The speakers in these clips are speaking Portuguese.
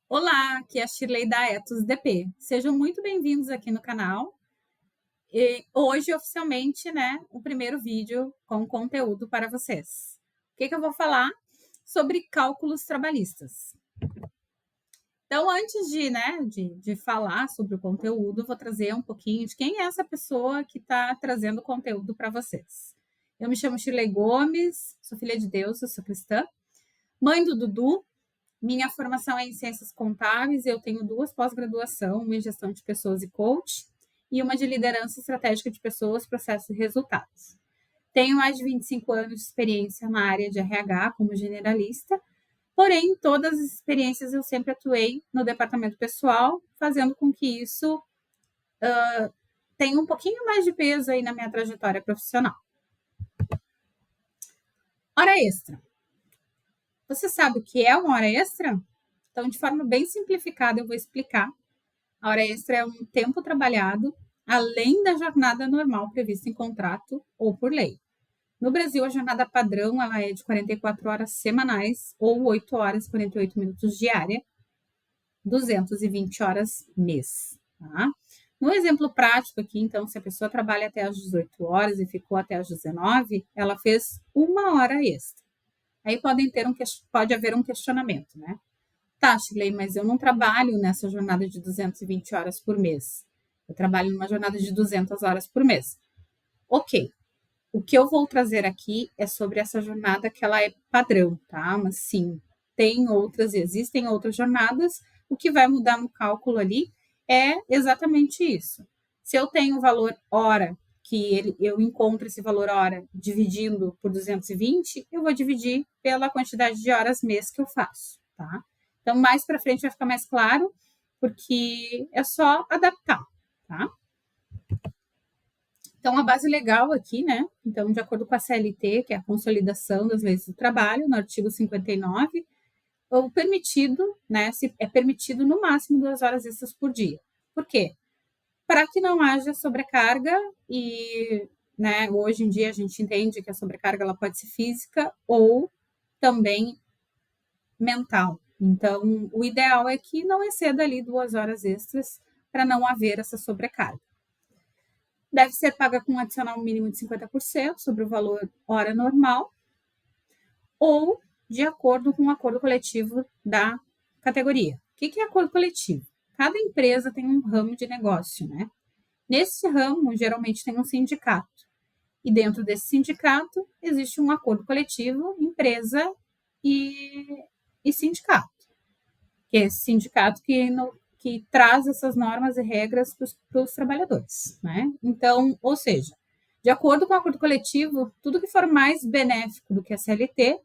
Olá, aqui é a Shirley da Etos DP. Sejam muito bem-vindos aqui no canal. E hoje, oficialmente, o primeiro vídeo com conteúdo para vocês. O que eu vou falar? Sobre cálculos trabalhistas. Então, antes de falar sobre o conteúdo, vou trazer um pouquinho de quem é essa pessoa que está trazendo conteúdo para vocês. Eu me chamo Shirley Gomes, sou filha de Deus, eu sou cristã, mãe do Dudu. Minha formação é em ciências contábeis, eu tenho 2 pós-graduação, uma em gestão de pessoas e coach, e uma de liderança estratégica de pessoas, processos e resultados. Tenho mais de 25 anos de experiência na área de RH como generalista, porém, em todas as experiências eu sempre atuei no departamento pessoal, fazendo com que isso tenha um pouquinho mais de peso aí na minha trajetória profissional. Hora extra. Você sabe o que é uma hora extra? Então, de forma bem simplificada, eu vou explicar. A hora extra é um tempo trabalhado além da jornada normal prevista em contrato ou por lei. No Brasil, a jornada padrão ela é de 44 horas semanais ou 8 horas e 48 minutos diária, 220 horas mês. Tá? No exemplo prático aqui, então, se a pessoa trabalha até às 18 horas e ficou até às 19, ela fez 1 hora extra. Aí pode haver um questionamento, né? Tá, Shirley, mas eu não trabalho nessa jornada de 220 horas por mês. Eu trabalho numa jornada de 200 horas por mês. Ok. O que eu vou trazer aqui é sobre essa jornada que ela é padrão, tá? Mas sim, existem outras jornadas. O que vai mudar no cálculo ali é exatamente isso. Se eu tenho o valor hora, eu encontro esse valor hora dividindo por 220, eu vou dividir pela quantidade de horas mês que eu faço, tá? Então, mais para frente vai ficar mais claro, porque é só adaptar, tá? Então, a base legal aqui, né? Então, de acordo com a CLT, que é a Consolidação das Leis do Trabalho, no artigo 59, o permitido, né? É permitido no máximo 2 horas extras por dia. Por quê? Para que não haja sobrecarga e, né, hoje em dia a gente entende que a sobrecarga ela pode ser física ou também mental. Então, o ideal é que não exceda ali 2 horas extras para não haver essa sobrecarga. Deve ser paga com um adicional mínimo de 50% sobre o valor hora normal ou de acordo com o acordo coletivo da categoria. O que é acordo coletivo? Cada empresa tem um ramo de negócio, né? Nesse ramo, geralmente tem um sindicato. E dentro desse sindicato, existe um acordo coletivo, empresa e sindicato. Que é esse sindicato que traz essas normas e regras para os trabalhadores. Né? Então, ou seja, de acordo com o acordo coletivo, tudo que for mais benéfico do que a CLT,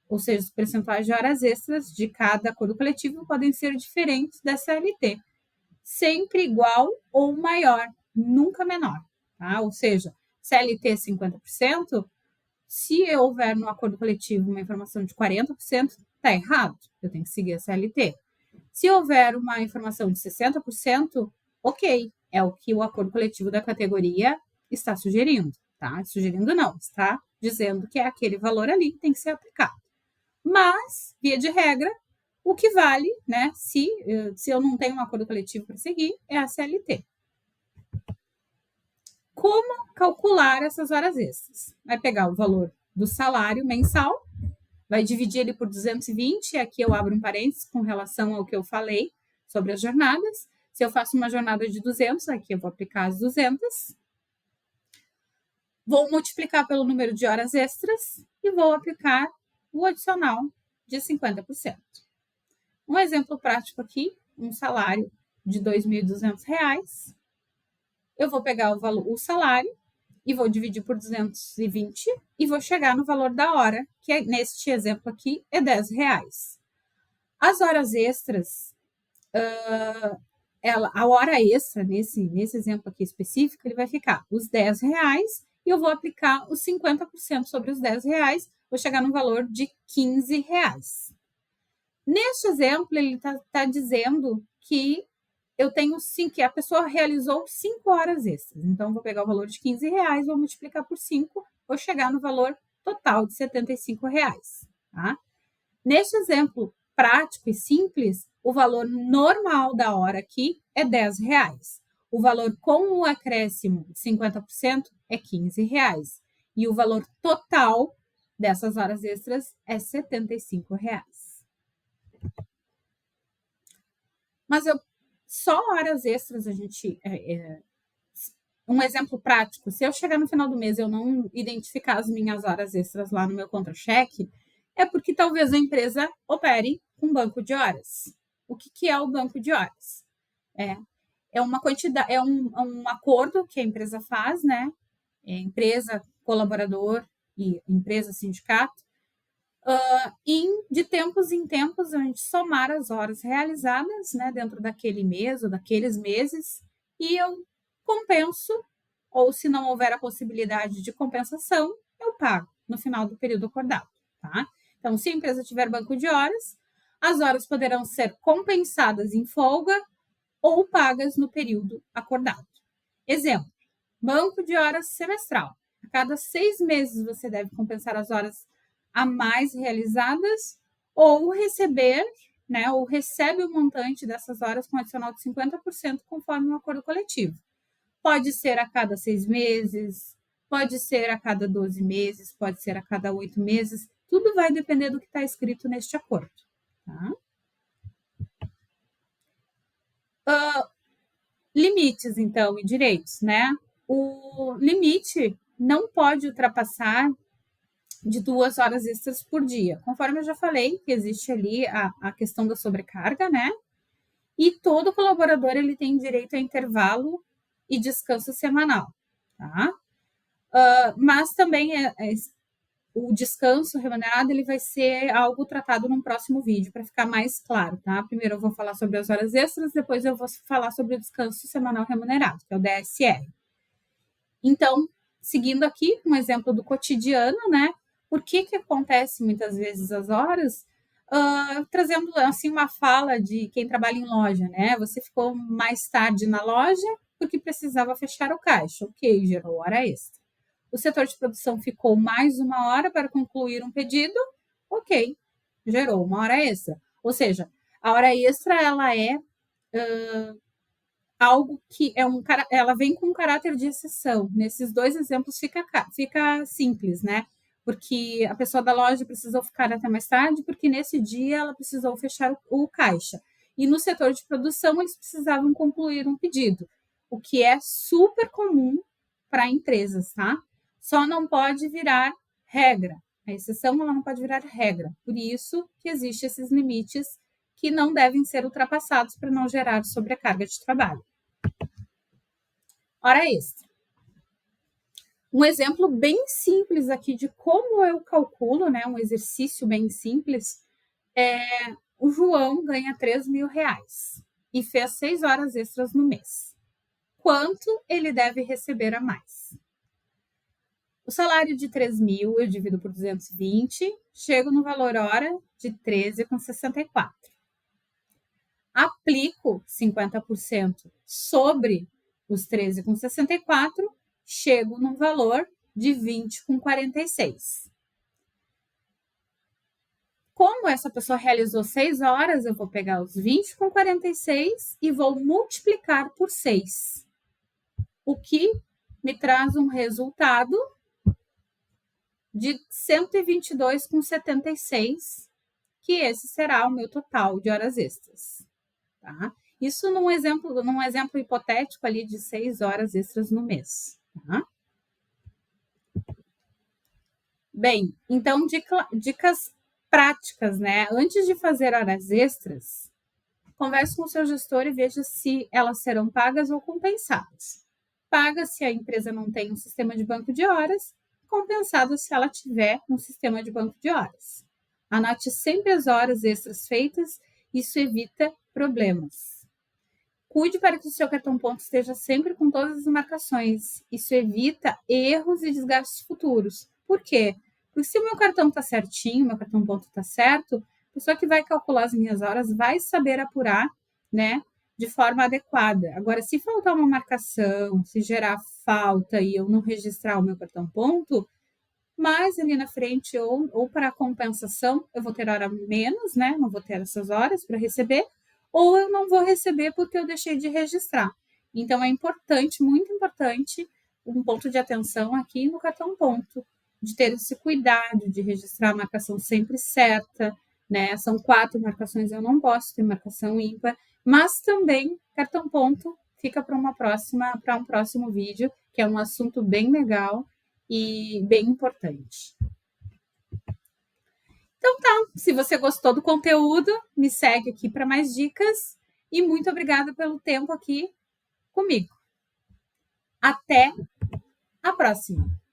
ou seja, os percentuais de horas extras de cada acordo coletivo podem ser diferentes da CLT, sempre igual ou maior, nunca menor. Tá? Ou seja, CLT 50%, se houver no acordo coletivo uma informação de 40%, está errado, eu tenho que seguir a CLT. Se houver uma informação de 60%, ok, é o que o acordo coletivo da categoria está sugerindo, tá? Sugerindo não, está dizendo que é aquele valor ali que tem que ser aplicado. Mas, via de regra, o que vale, né, se eu não tenho um acordo coletivo para seguir, é a CLT. Como calcular essas horas extras? Vai pegar o valor do salário mensal, vai dividir ele por 220, aqui eu abro um parênteses com relação ao que eu falei sobre as jornadas. Se eu faço uma jornada de 200, aqui eu vou aplicar as 200. Vou multiplicar pelo número de horas extras e vou aplicar o adicional de 50%. Um exemplo prático aqui, um salário de R$ 2.200. Eu vou pegar o salário e vou dividir por 220 e vou chegar no valor da hora, que neste exemplo aqui é R$10. As horas extras, a hora extra, nesse exemplo aqui específico, ele vai ficar os R$10 e eu vou aplicar os 50% sobre os R$10, vou chegar no valor de R$15. Neste exemplo, ele está dizendo que eu tenho que a pessoa realizou 5 horas extras. Então, vou pegar o valor de R$15, vou multiplicar por 5, vou chegar no valor total de R$75. Tá? Neste exemplo, prático e simples, o valor normal da hora aqui é R$ 10. O valor com o acréscimo de 50% é R$ 15. E o valor total dessas horas extras é R$ 75. Mas só horas extras a gente... um exemplo prático, se eu chegar no final do mês e eu não identificar as minhas horas extras lá no meu contra-cheque, é porque talvez a empresa opere com banco de horas. O que é o banco de horas? É uma quantidade, um acordo que a empresa faz, né? Empresa, colaborador e empresa, sindicato, de tempos em tempos a gente somar as horas realizadas, né, dentro daquele mês ou daqueles meses, e eu compenso, ou se não houver a possibilidade de compensação, eu pago no final do período acordado, tá? Então, se a empresa tiver banco de horas, as horas poderão ser compensadas em folga ou pagas no período acordado. Exemplo, banco de horas semestral. A cada 6 meses você deve compensar as horas a mais realizadas ou receber, né, ou recebe o montante dessas horas com adicional de 50% conforme o acordo coletivo. Pode ser a cada 6 meses, pode ser a cada 12 meses, pode ser a cada 8 meses, tudo vai depender do que está escrito neste acordo. Tá? Limites, então, e direitos, né? O limite não pode ultrapassar de 2 horas extras por dia. Conforme eu já falei, que existe ali a questão da sobrecarga, né? E todo colaborador ele tem direito a intervalo e descanso semanal, tá? Mas também o descanso remunerado ele vai ser algo tratado num próximo vídeo, para ficar mais claro, tá? Primeiro eu vou falar sobre as horas extras, depois eu vou falar sobre o descanso semanal remunerado, que é o DSR. Então, seguindo aqui um exemplo do cotidiano, né? Por que acontece muitas vezes as horas? Trazendo assim uma fala de quem trabalha em loja, né? Você ficou mais tarde na loja porque precisava fechar o caixa, ok, gerou hora extra. O setor de produção ficou mais 1 hora para concluir um pedido, ok, gerou 1 hora extra. Ou seja, a hora extra ela é algo que ela vem com um caráter de exceção. Nesses 2 exemplos fica simples, né? Porque a pessoa da loja precisou ficar até mais tarde, porque nesse dia ela precisou fechar o caixa. E no setor de produção eles precisavam concluir um pedido, o que é super comum para empresas, tá? Só não pode virar regra. A exceção ela não pode virar regra. Por isso que existem esses limites que não devem ser ultrapassados para não gerar sobrecarga de trabalho. Hora extra. Um exemplo bem simples aqui de como eu calculo, né, um exercício bem simples, o João ganha R$ 3.000 e fez 6 horas extras no mês. Quanto ele deve receber a mais? O salário de 3.000 eu divido por 220, chego no valor hora de 13,64. Aplico 50% sobre os 13,64, chego num valor de 20,46. Como essa pessoa realizou 6 horas, eu vou pegar os 20,46 e vou multiplicar por 6, o que me traz um resultado de 122,76, que esse será o meu total de horas extras. Tá? Isso num exemplo hipotético ali de 6 horas extras no mês. Tá? Bem, então dicas práticas, né? Antes de fazer horas extras, converse com o seu gestor e veja se elas serão pagas ou compensadas. Pagas se a empresa não tem um sistema de banco de horas, compensado se ela tiver um sistema de banco de horas. Anote sempre as horas extras feitas, isso evita problemas. Cuide para que o seu cartão ponto esteja sempre com todas as marcações. Isso evita erros e desgastes futuros. Por quê? Porque se o meu cartão está certinho, meu cartão ponto está certo, a pessoa que vai calcular as minhas horas vai saber apurar, né, de forma adequada. Agora, se faltar uma marcação, se gerar falta e eu não registrar o meu cartão ponto, mas ali na frente, ou para compensação, eu vou ter hora menos, né? Não vou ter essas horas para receber, ou eu não vou receber porque eu deixei de registrar. Então, é importante, muito importante, um ponto de atenção aqui no cartão ponto, de ter esse cuidado de registrar a marcação sempre certa, né? São 4 marcações, eu não posso ter marcação ímpar, mas também cartão ponto fica para um próximo vídeo, que é um assunto bem legal e bem importante. Então tá, se você gostou do conteúdo, me segue aqui para mais dicas e muito obrigada pelo tempo aqui comigo. Até a próxima!